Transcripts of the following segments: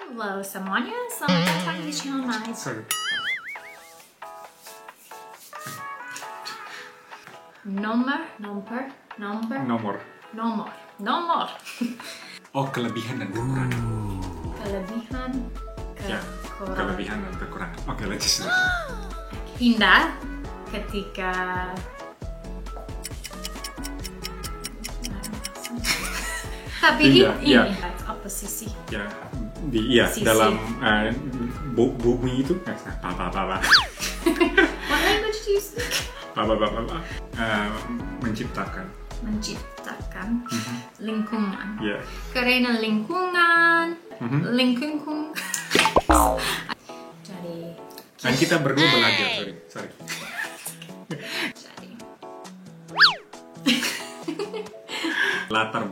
Halo semuanya, selamat datang di channel My. Sorry. Nomor. Oh, kelebihan dan kekurangan. Kelebihan, Kelebihan dan kekurangan. Oke, let's just pindah ketika tapi Pindah, ini ya. apa sisi? ya Sisi. dalam bumi itu apa What language do you speak? menciptakan. Lingkungan. Ya. Karena lingkungan. Jadi Dan kita berdua belajar, sorry. jadi Latar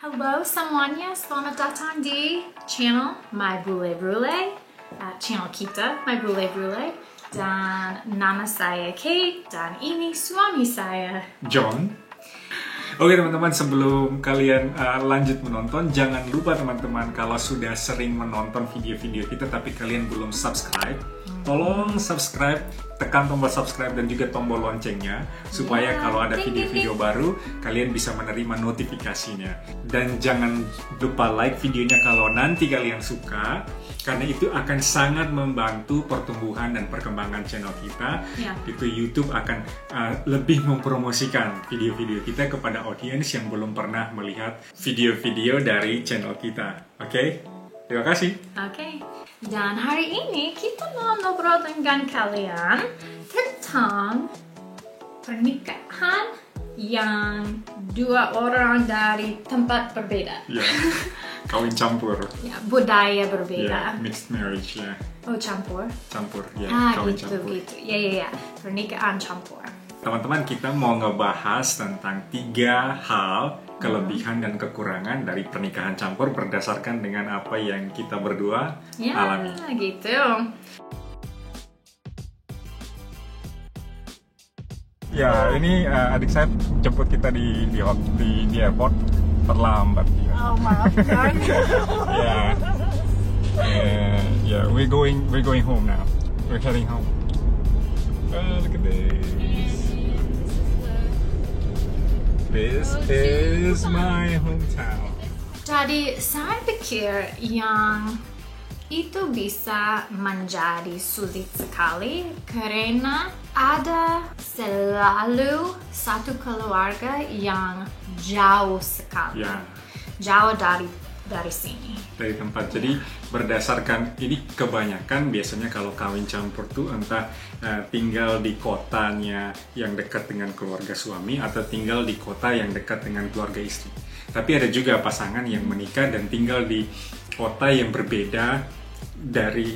halo semuanya, selamat datang di channel My Brule Brule, channel kita My Brule Brule, dan nama saya Kate dan ini suami saya John. Oke teman-teman, sebelum kalian lanjut menonton, jangan lupa teman-teman kalau sudah sering menonton video-video kita tapi kalian belum subscribe, tolong subscribe, tekan tombol subscribe dan juga tombol loncengnya supaya kalau ada video-video baru kalian bisa menerima notifikasinya. Dan jangan lupa like videonya kalau nanti kalian suka, karena itu akan sangat membantu pertumbuhan dan perkembangan channel kita. Itu YouTube akan lebih mempromosikan video-video kita kepada audiens yang belum pernah melihat video-video dari channel kita. Oke? Terima kasih. Oke. Dan hari ini kita mau ngobrol dengan kalian tentang pernikahan yang dua orang dari tempat berbeda. Ya, kawin campur. Ya, budaya berbeda. Ya, mixed marriage ya. Oh, campur. Campur ya, kawin Gitu, campur. gitu. Ya. Pernikahan campur. Teman-teman, kita mau ngebahas tentang 3 hal kelebihan dan kekurangan dari pernikahan campur berdasarkan dengan apa yang kita berdua Ya, alami. gitu. Ya, ini adik saya jemput kita di airport, terlambat. Oh, maafkan. Yeah, we're going home now. We're heading home. Look at this. This is my hometown. Jadi saya pikir yang itu bisa menjadi sulit sekali karena ada selalu satu keluarga yang jauh sekali, Ya. jauh dari sini. Dari tempat. Jadi berdasarkan ini kebanyakan biasanya kalau kawin campur tuh entah tinggal di kotanya yang dekat dengan keluarga suami atau tinggal di kota yang dekat dengan keluarga istri. Tapi ada juga pasangan yang menikah dan tinggal di kota yang berbeda dari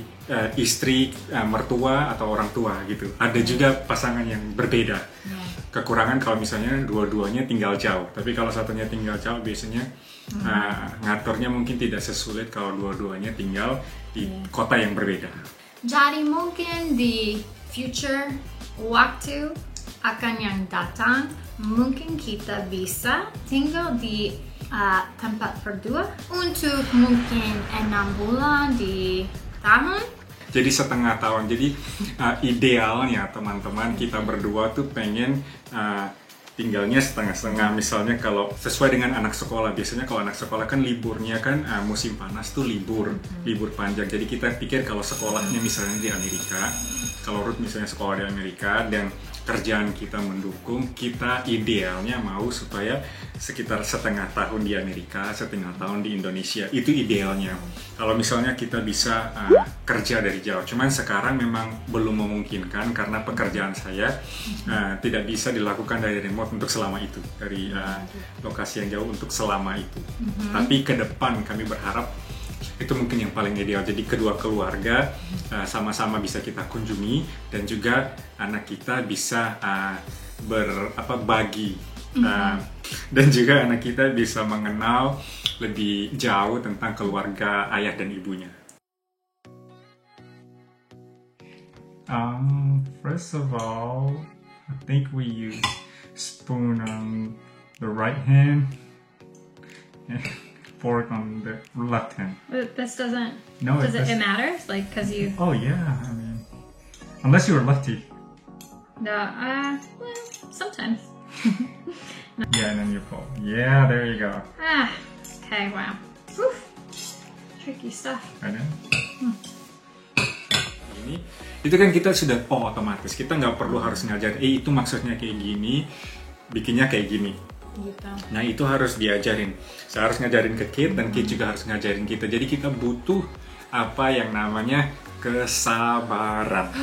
istri, mertua atau orang tua gitu. Ada juga pasangan yang berbeda. Kekurangan kalau misalnya dua-duanya tinggal jauh. Tapi kalau satunya tinggal jauh biasanya ngaturnya mungkin tidak sesulit kalau dua-duanya tinggal di kota yang berbeda. Jadi mungkin di future waktu akan yang datang mungkin kita bisa tinggal di tempat berdua untuk mungkin 6 bulan di tahun. Jadi setengah tahun. Jadi idealnya teman-teman kita berdua tuh pengen tinggalnya setengah-setengah. Misalnya kalau sesuai dengan anak sekolah, biasanya kalau anak sekolah kan liburnya kan musim panas tuh libur panjang. Jadi kita pikir kalau sekolahnya misalnya di Amerika, kalau Ruth misalnya sekolah di Amerika dan kerjaan kita mendukung, kita idealnya mau supaya sekitar setengah tahun di Amerika, setengah tahun di Indonesia. Itu idealnya. Kalau misalnya kita bisa kerja dari jauh. Cuman sekarang memang belum memungkinkan karena pekerjaan saya tidak bisa dilakukan dari remote untuk selama itu. Dari lokasi yang jauh untuk selama itu. Tapi ke depan kami berharap Itu mungkin yang paling ideal. Jadi kedua keluarga sama-sama bisa kita kunjungi dan juga anak kita bisa berbagi dan juga anak kita bisa mengenal lebih jauh tentang keluarga ayah dan ibunya. First of all, I think we use spoon on the right hand and fork on the left hand. But this doesn't. No, Does it matters? Like, cause you. Oh yeah, I mean, unless you're lefty. No. Well, sometimes. Yeah, and then you fold. Yeah, there you go. Okay. Wow. Whew. Tricky stuff. I know. Ini, itu kan kita sudah otomatis. Kita nggak perlu harus ngajar. Itu maksudnya kayak gini, bikinnya kayak gini. Gitu. Nah itu harus diajarin. Saya harus ngajarin ke Kate dan Kate juga harus ngajarin kita. Jadi kita butuh apa yang namanya kesabaran.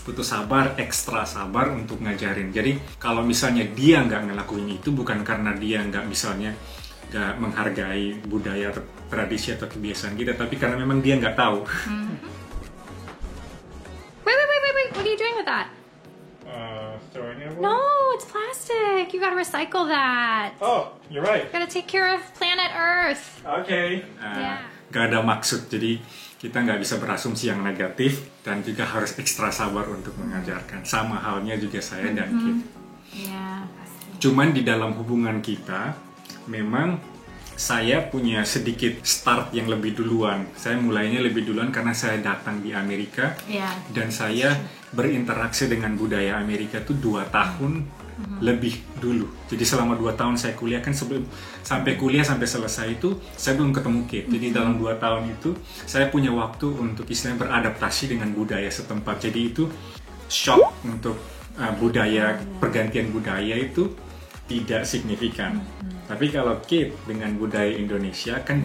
Butuh sabar, ekstra sabar untuk ngajarin. Jadi kalau misalnya dia nggak ngelakuin itu bukan karena dia nggak nggak menghargai budaya, tradisi atau kebiasaan kita, tapi karena memang dia nggak tahu. Wait! What are you doing with that? Throwing it away? No, it's plastic. You gotta recycle that. Oh, you're right. You gotta take care of planet Earth. Okay. Yeah. Gak ada maksud, jadi kita nggak bisa berasumsi yang negatif dan juga harus ekstra sabar untuk mengajarkan. Sama halnya juga saya dan Kate. Yeah, pasti. Cuman di dalam hubungan kita, memang saya punya sedikit start yang lebih duluan. Saya mulainya lebih duluan karena saya datang di Amerika. Yeah. Dan saya berinteraksi dengan budaya Amerika itu 2 tahun lebih dulu. Jadi selama 2 tahun saya kuliah kan sampai kuliah sampai selesai itu saya belum ketemu Kate. Jadi dalam 2 tahun itu saya punya waktu untuk istilahnya beradaptasi dengan budaya setempat. Jadi itu shock untuk pergantian budaya itu tidak signifikan. Tapi kalau Kate dengan budaya Indonesia kan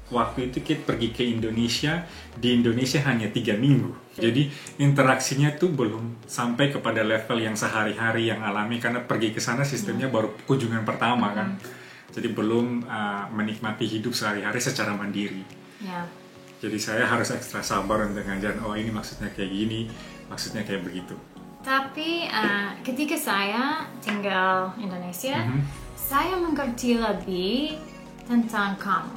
waktu itu Kate pergi ke Indonesia, di Indonesia hanya 3 minggu. Jadi interaksinya tuh belum sampai kepada level yang sehari-hari yang alami karena pergi ke sana sistemnya baru kunjungan pertama kan. Jadi belum menikmati hidup sehari-hari secara mandiri. Yeah. Jadi saya harus ekstra sabar untuk ngajarin, oh ini maksudnya kayak gini, maksudnya kayak begitu. Tapi ketika saya tinggal Indonesia, saya mengerti lebih tentang kamu.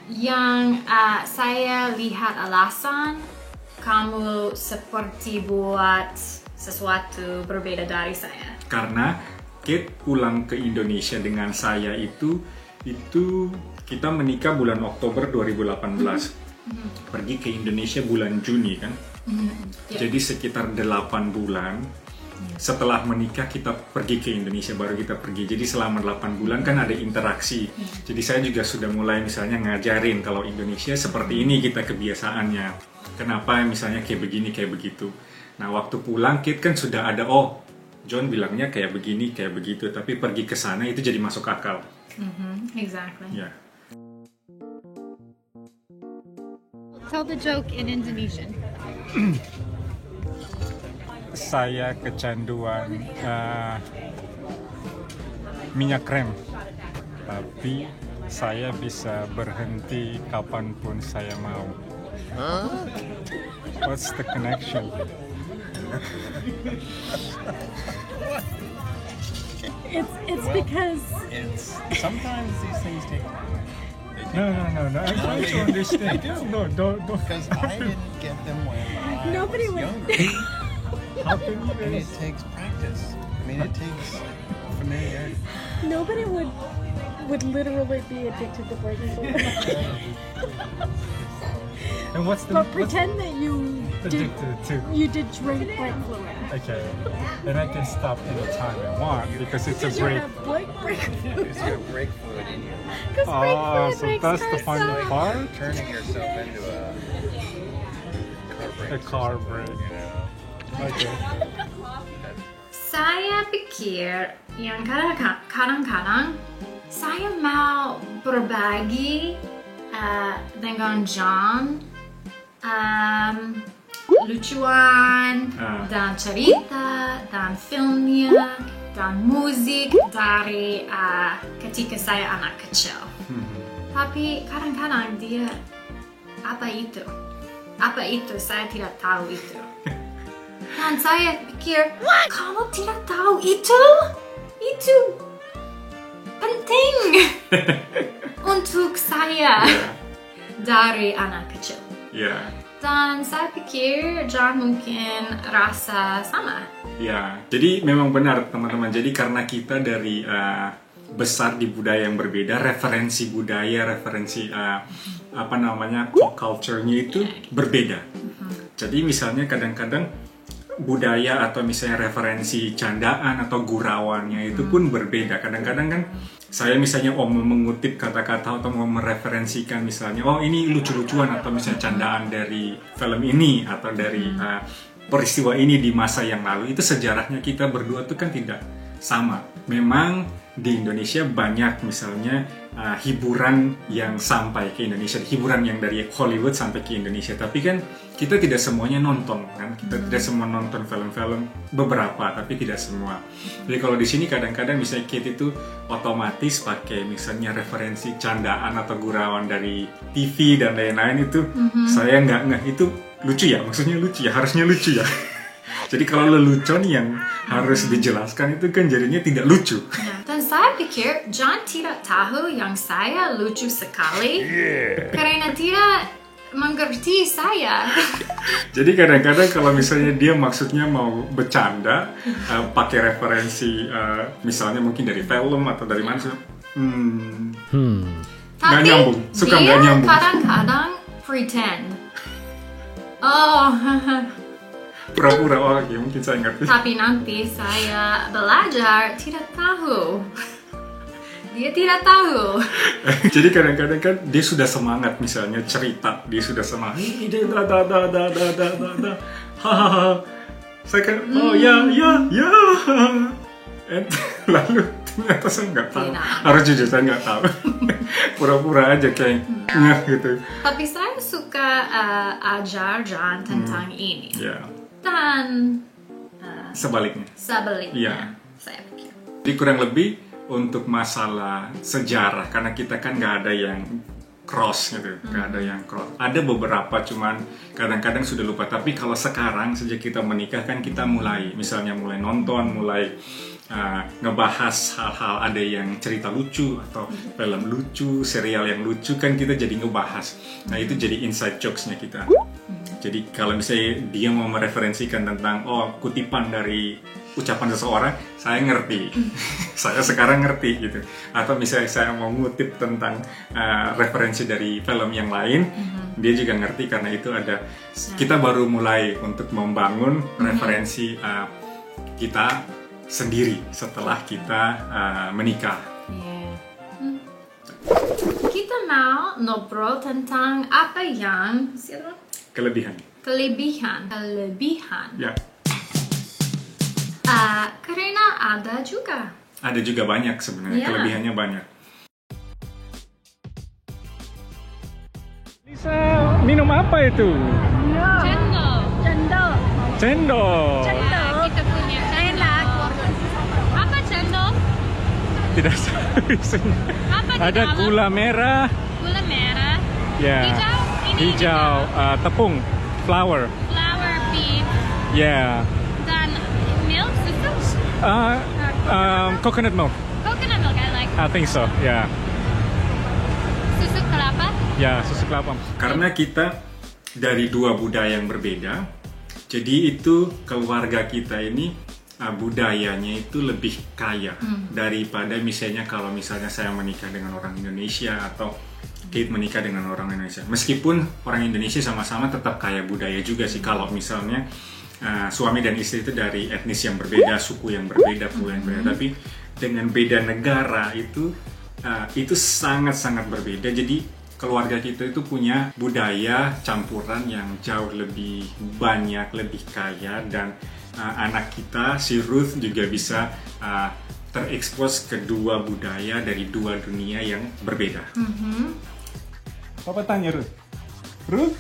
Yang saya lihat alasan kamu seperti buat sesuatu berbeda dari saya. Karena Kate pulang ke Indonesia dengan saya itu kita menikah bulan Oktober 2018. Pergi ke Indonesia bulan Juni kan. Jadi sekitar 8 bulan setelah menikah kita pergi ke Indonesia, baru kita pergi. Jadi selama 8 bulan kan ada interaksi. Jadi saya juga sudah mulai misalnya ngajarin kalau Indonesia seperti ini kita kebiasaannya. Kenapa misalnya kayak begini, kayak begitu. Nah waktu pulang Kate kan sudah ada, oh John bilangnya kayak begini, kayak begitu. Tapi pergi ke sana itu jadi masuk akal. Exactly. Ya. Tell the joke in Indonesian. Saya kecanduan minyak krem, tapi saya bisa berhenti kapanpun saya mau. What's the connection? It's because Sometimes these things take time. No. I'm trying to understand. No, don't. Because I didn't get them when I Nobody was would- younger. How can you And it takes practice. I mean, it takes familiarity. nobody would literally be addicted to brake fluid. And what's the But pretend that you did to? drink brake fluid. Okay, and I can stop anytime I want because it's a Because you break. have brake fluid. Because you have brake fluid in you. Because brake fluid So makes that's her the funny so- part. Turning yourself into a car brake. A car brake. You know? Okay. Saya pikir yang kadang-kadang saya mau berbagi dengan John lucuan dan cerita dan filmnya dan musik dari ketika saya anak kecil. Tapi kadang-kadang dia, apa itu? Apa itu? Saya tidak tahu itu. Dan saya pikir, kamu tidak tahu itu? Itu penting untuk saya dari anak kecil. Ya. Dan saya pikir John mungkin rasa sama. Ya, jadi memang benar teman-teman. Jadi karena kita dari besar di budaya yang berbeda, referensi budaya, referensi apa namanya pop culture-nya itu berbeda. Jadi misalnya kadang-kadang budaya atau misalnya referensi candaan atau gurauannya itu pun berbeda. Kadang-kadang kan saya misalnya mau mengutip kata-kata atau mau mereferensikan misalnya, oh ini lucu-lucuan atau misalnya candaan dari film ini atau dari peristiwa ini di masa yang lalu, itu sejarahnya kita berdua tuh kan tidak sama. Memang di Indonesia banyak misalnya hiburan yang sampai ke Indonesia, hiburan yang dari Hollywood sampai ke Indonesia, tapi kan kita tidak semuanya nonton kan, kita tidak semua nonton film-film, beberapa tapi tidak semua. Jadi kalau di sini kadang-kadang misalnya Kate itu otomatis pakai misalnya referensi candaan atau gurauan dari TV dan lain-lain itu, saya nggak itu lucu ya, maksudnya lucu ya, harusnya lucu ya. Jadi kalau lelucon yang harus dijelaskan itu kan jadinya tidak lucu. Dan saya pikir John tidak tahu yang saya lucu sekali karena tidak mengerti saya. Jadi kadang-kadang kalau misalnya dia maksudnya mau bercanda, pakai referensi misalnya mungkin dari film atau dari mana, nggak nyambung, suka nggak nyambung. Tapi dia kadang-kadang pretend. Oh, Pura-pura, oh ya mungkin saya ngerti. tapi nanti saya belajar tidak tahu. Dia tidak tahu. Jadi kadang-kadang kan dia sudah semangat misalnya cerita, dia sudah semangat, ide hahaha. Saya kan, oh ya, lalu ternyata saya nggak tahu. Tidak. Harus jujur saya nggak tahu. Pura-pura aja kayak ngeh gitu. Tapi saya suka ajar John tentang ini. Ya, Dan sebaliknya. Iya. Saya pikir. Jadi kurang lebih untuk masalah sejarah, karena kita kan nggak ada yang cross gitu, nggak ada yang cross. Ada beberapa, cuman kadang-kadang sudah lupa. Tapi kalau sekarang sejak kita menikah kan kita mulai, misalnya mulai nonton, mulai ngebahas hal-hal, ada yang cerita lucu atau film lucu, serial yang lucu, kan kita jadi ngebahas. Nah itu jadi inside jokes-nya kita. Jadi kalau misalnya dia mau mereferensikan tentang kutipan dari ucapan seseorang, saya ngerti. Saya sekarang ngerti gitu. Atau misalnya saya mau ngutip tentang referensi dari film yang lain, dia juga ngerti karena itu ada. Kita baru mulai untuk membangun referensi kita sendiri setelah kita menikah. Kita mau ngobrol tentang apa yang Kelebihan. Ya. Karena ada juga. Ada juga banyak sebenarnya, kelebihannya banyak. Lisa, minum apa itu? Cendol. Cendol. Kita punya enak. Apa cendol? Tidak tahu. Apa di Ada dalam? gula merah. Gula merah. Ya. Hijau. Ini Hijau, tepung, flour. flour beef Ya. dan milk susu. Coconut milk. Coconut milk I like. I think so. Ya. Susu kelapa. Ya, susu kelapa. Karena kita dari dua budaya yang berbeda, jadi itu keluarga kita ini budayanya itu lebih kaya daripada misalnya kalau misalnya saya menikah dengan orang Indonesia atau Kate menikah dengan orang Indonesia. Meskipun orang Indonesia sama-sama tetap kaya budaya juga sih, kalau misalnya suami dan istri itu dari etnis yang berbeda, suku yang berbeda, pula yang berbeda, tapi dengan beda negara itu sangat-sangat berbeda. Jadi keluarga kita itu punya budaya campuran yang jauh lebih banyak, lebih kaya, dan anak kita, si Ruth, juga bisa terekspos kedua budaya dari dua dunia yang berbeda. Papa tanya Ruth, Ruth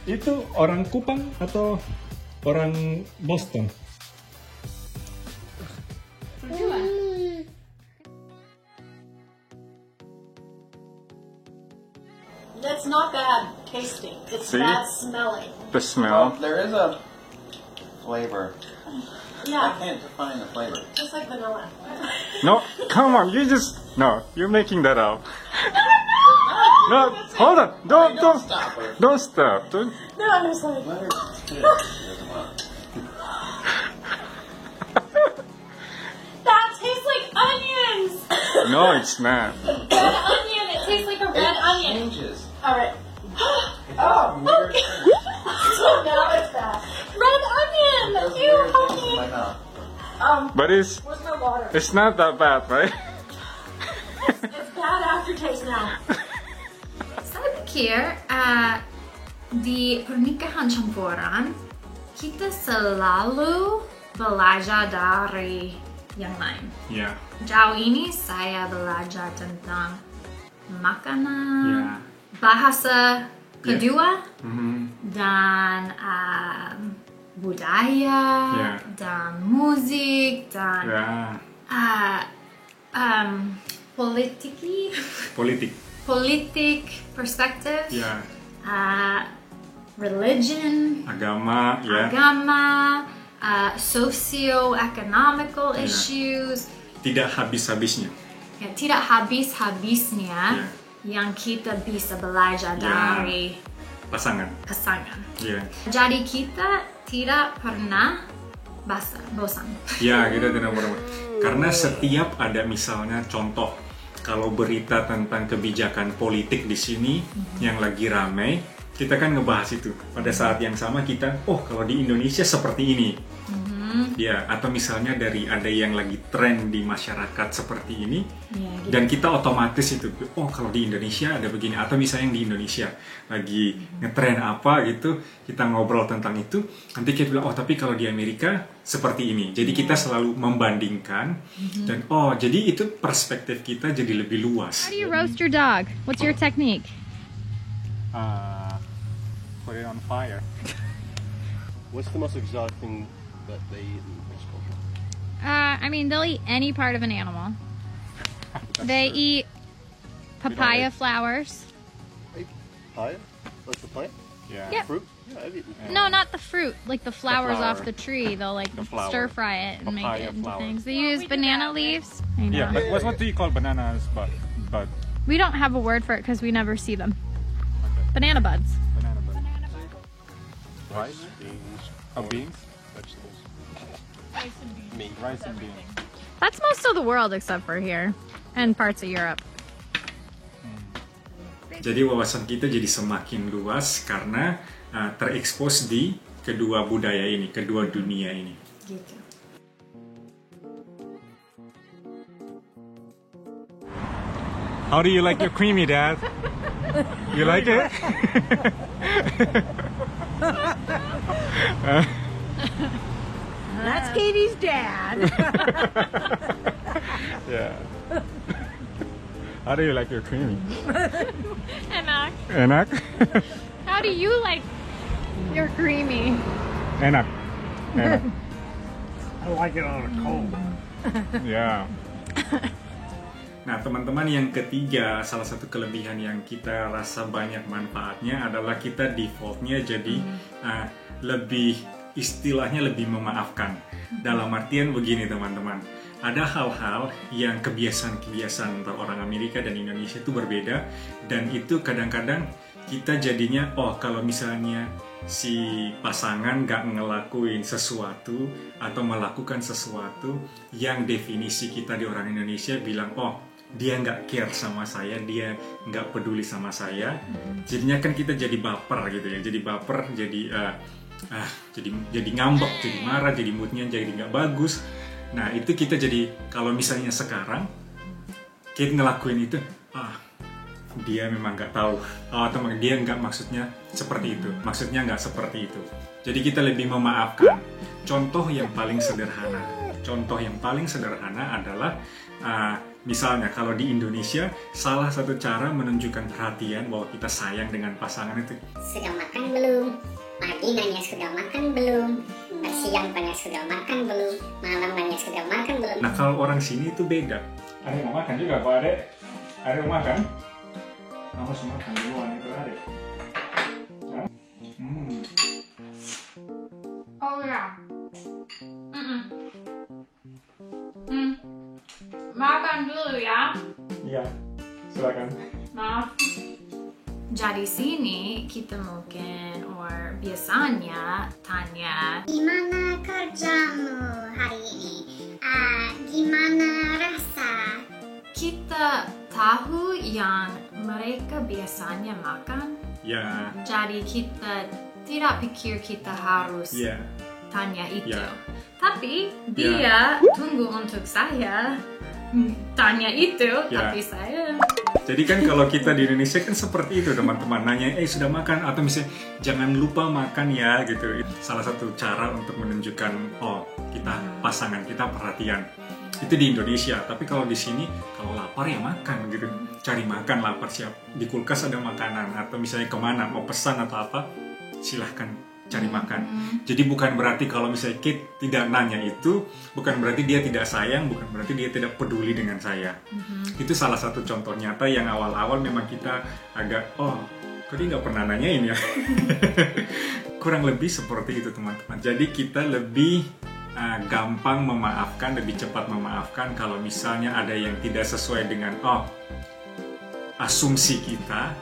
itu orang Kupang atau orang Boston? bad tasting. It's See? bad smelling. The smell. There is a flavor. I Yeah, can't define the flavor. just like vanilla. No, come on, you're making that up. No, hold on, don't Stop her. don't stop. Don't. No, I'm just like, Let her spit. She doesn't want it. that tastes like onions. No, it's not. Red onion. It tastes like a red It onion. changes. All right. Oh, weird. So now it's bad. Red onion. It does Ew, weird things in honey. my mouth. But Where's my water? it's not that bad, right? It's bad aftertaste now. Saya pikir di pernikahan campuran kita selalu belajar dari yang lain. Yeah. Jauh ini saya belajar tentang makanan, Yeah. bahasa kedua, Mhm. dan budaya, Yeah. dan musik, dan Yeah. politik perspektif, Yeah. religion, Agama, ya. agama, socio-economical Yeah. issues. Tidak habis-habisnya. Ya, tidak habis-habisnya Yeah. yang kita bisa belajar Yeah. dari Pasangan. pasangan. Ya. Jadi kita tidak pernah bosan. Ya, kita tidak pernah. Karena setiap ada misalnya contoh kalau berita tentang kebijakan politik di sini yang lagi ramai, kita kan ngebahas itu. Pada saat yang sama kita, oh kalau di Indonesia seperti ini. Ya, atau misalnya dari ada yang lagi tren di masyarakat seperti ini, Ya, gitu. dan kita otomatis itu, oh kalau di Indonesia ada begini, atau misalnya yang di Indonesia lagi ngetren apa gitu, kita ngobrol tentang itu, nanti kita bilang, oh tapi kalau di Amerika seperti ini. Jadi kita selalu membandingkan, dan oh jadi itu perspektif kita jadi lebih luas. How do you roast your dog? What's your technique? Put it on fire. What's the most exotic thing that they eat in this culture? I mean, they'll eat any part of an animal. They eat papaya flowers. Papaya? Like the plant? Yeah. Yep. Fruit? Yeah, I've eaten. No, not the fruit. Like the flowers flower. off the tree. They'll like The flower. stir fry it and make Papaya it into flower. things. They use banana leaves. I know. Yeah, but what do you call bananas? But We don't have a word for it because we never see them. Banana buds. banana bud. Rice? Beans, Oh, beans? vegetables. Meat. Rice and beans. That's most of the world except for here and parts of Europe. Jadi wawasan kita jadi semakin luas karena terekspos di kedua budaya ini, kedua dunia ini. Gitu. How do you like your creamy, Dad? You like it? That's Katie's dad. Yeah. How do you like your creamy? Enak. Enak? How do you like your creamy? Enak. Enak. I like it on a cold. Ya. Nah, teman-teman, yang ketiga, salah satu kelebihan yang kita rasa banyak manfaatnya adalah kita defaultnya jadi lebih, istilahnya lebih memaafkan. Dalam artian begini, teman-teman, ada hal-hal yang kebiasaan-kebiasaan antara orang Amerika dan Indonesia itu berbeda, dan itu kadang-kadang kita jadinya, oh kalau misalnya si pasangan nggak ngelakuin sesuatu atau melakukan sesuatu yang definisi kita di orang Indonesia bilang, oh dia nggak care sama saya, dia nggak peduli sama saya, jadinya kan kita jadi baper gitu ya, jadi baper, jadi ngambek, jadi marah, jadi moodnya jadi nggak bagus. Nah itu kita jadi, kalau misalnya sekarang kita ngelakuin itu, dia memang nggak tahu, atau dia nggak maksudnya seperti itu, maksudnya nggak seperti itu. Jadi kita lebih memaafkan. Contoh yang paling sederhana adalah misalnya kalau di Indonesia, salah satu cara menunjukkan perhatian bahwa kita sayang dengan pasangan itu, sudah makan belum? Pagi nanya sudah makan belum? Siang tanya sudah makan belum? Malam nanya sudah makan belum? Nah kalau orang sini itu beda. Ada yang mau makan juga Pak Adek? Ada yang mau makan? Kamu harus makan duluan itu Adek. makan dulu ya. Iya, silakan. Maaf. Jadi sini kita mungkin biasanya tanya, Gimana kerjamu hari ini? Gimana rasa? kita tahu yang mereka biasanya makan. Ya, Jadi kita tidak pikir kita harus ya. tanya itu. Ya. Tapi dia tunggu untuk saya tanya itu, Ya. tapi saya Jadi kan kalau kita di Indonesia kan seperti itu teman-teman, nanya sudah makan, atau misalnya jangan lupa makan ya gitu. Salah satu cara untuk menunjukkan kita pasangan kita perhatian. Itu di Indonesia, tapi kalau di sini kalau lapar ya makan gitu. Cari makan, lapar siap. Di kulkas ada makanan, atau misalnya kemana mau pesan atau apa, silahkan cari makan. Jadi bukan berarti kalau misalnya Kate tidak nanya itu, bukan berarti dia tidak sayang, bukan berarti dia tidak peduli dengan saya. Itu salah satu contoh nyata yang awal-awal memang kita agak, kok dia nggak pernah nanyain ya. Kurang lebih seperti itu teman-teman. Jadi kita lebih gampang memaafkan, lebih cepat memaafkan kalau misalnya ada yang tidak sesuai dengan asumsi kita.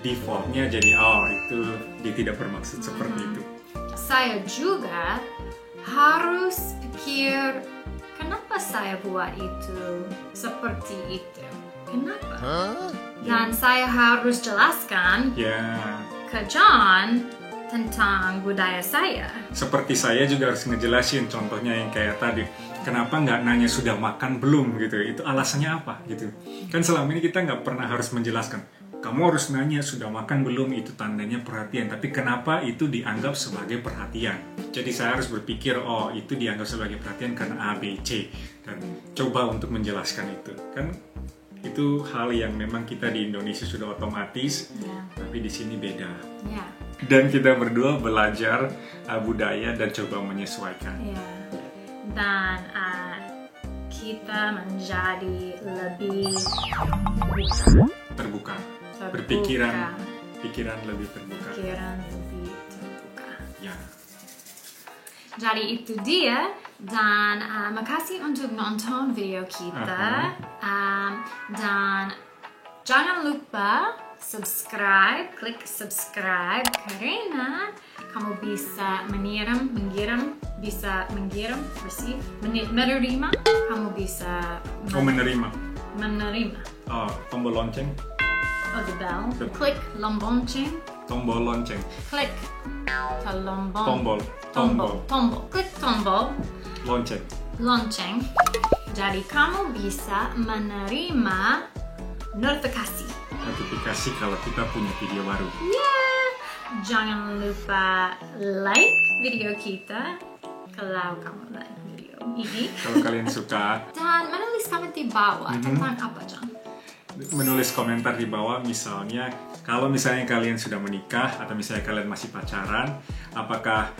Defaultnya jadi itu dia tidak bermaksud seperti itu. Saya juga harus pikir kenapa saya buat itu seperti itu. Kenapa? Dan saya harus jelaskan Ya, ke John tentang budaya saya. seperti saya juga harus ngejelasin contohnya yang kayak tadi. Kenapa nggak nanya sudah makan belum gitu? Itu alasannya apa gitu? Kan selama ini kita nggak pernah harus menjelaskan. Kamu harus nanya sudah makan belum, itu tandanya perhatian. Tapi kenapa itu dianggap sebagai perhatian? Jadi saya harus berpikir, itu dianggap sebagai perhatian karena A, B, C. Dan coba untuk menjelaskan itu. Kan itu hal yang memang kita di Indonesia sudah otomatis, tapi di sini beda. Ya, Dan kita berdua belajar budaya dan coba menyesuaikan. ya. Dan kita menjadi lebih Terbuka. terbuka. Pikiran lebih terbuka. Pikiran lebih terbuka. Ya. Jadi itu dia, dan makasih untuk nonton video kita. Dan jangan lupa subscribe, klik subscribe karena kamu bisa receive, menerima, kamu bisa Menerima. Tombol lonceng. The bell, klik lonceng, Tombol lonceng. klik Tombol. klik tombol Lonceng. lonceng. Jadi kamu bisa menerima notifikasi. Kalau kita punya video baru. Jangan lupa like video kita kalau kamu like video ini. Kalau kalian suka, Dan menulis komentar di bawah tentang apa, John? menulis komentar di bawah, misalnya kalau misalnya kalian sudah menikah atau misalnya kalian masih pacaran, apakah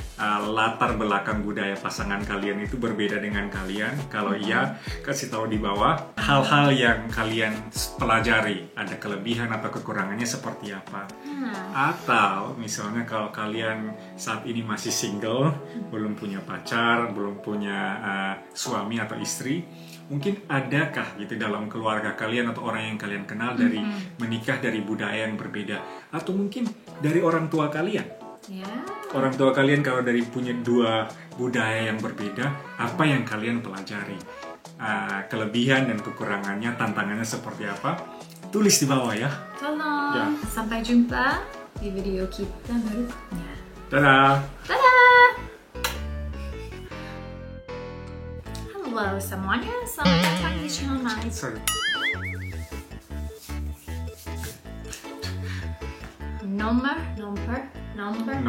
latar belakang budaya pasangan kalian itu berbeda dengan kalian? Kalau iya, kasih tahu di bawah hal-hal yang kalian pelajari, ada kelebihan atau kekurangannya seperti apa. Atau misalnya kalau kalian saat ini masih single, belum punya pacar, belum punya suami atau istri, mungkin adakah gitu dalam keluarga kalian atau orang yang kalian kenal dari menikah dari budaya yang berbeda, atau mungkin dari orang tua kalian. Orang tua kalian kalau dari punya dua budaya yang berbeda, apa yang kalian pelajari? Kelebihan dan kekurangannya, tantangannya seperti apa? Tulis di bawah ya. Tolong. Ya. Sampai jumpa di video kita berikutnya. Dadah! Dadah! Halo semuanya, selamat datang di channel Night. Sorry.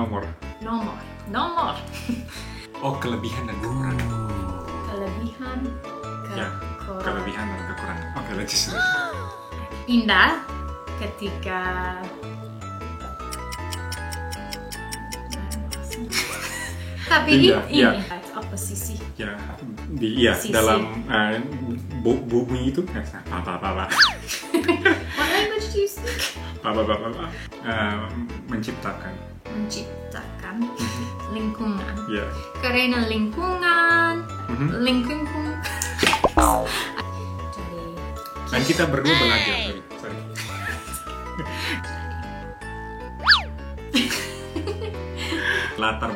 Nomor. Oh, kelebihan dan kekurangan. Kelebihan, Ya, kekurangan. kelebihan dan kekurangan. Oke, let's just Indah ketika tapi Indah, ini ya. oposisi. ya Sisi. dalam bumi itu apa What language do you speak? menciptakan lingkungan. ya. Karena lingkungan, lingkungan. Jadi Kan kita berdua belajar. Sorry. Latar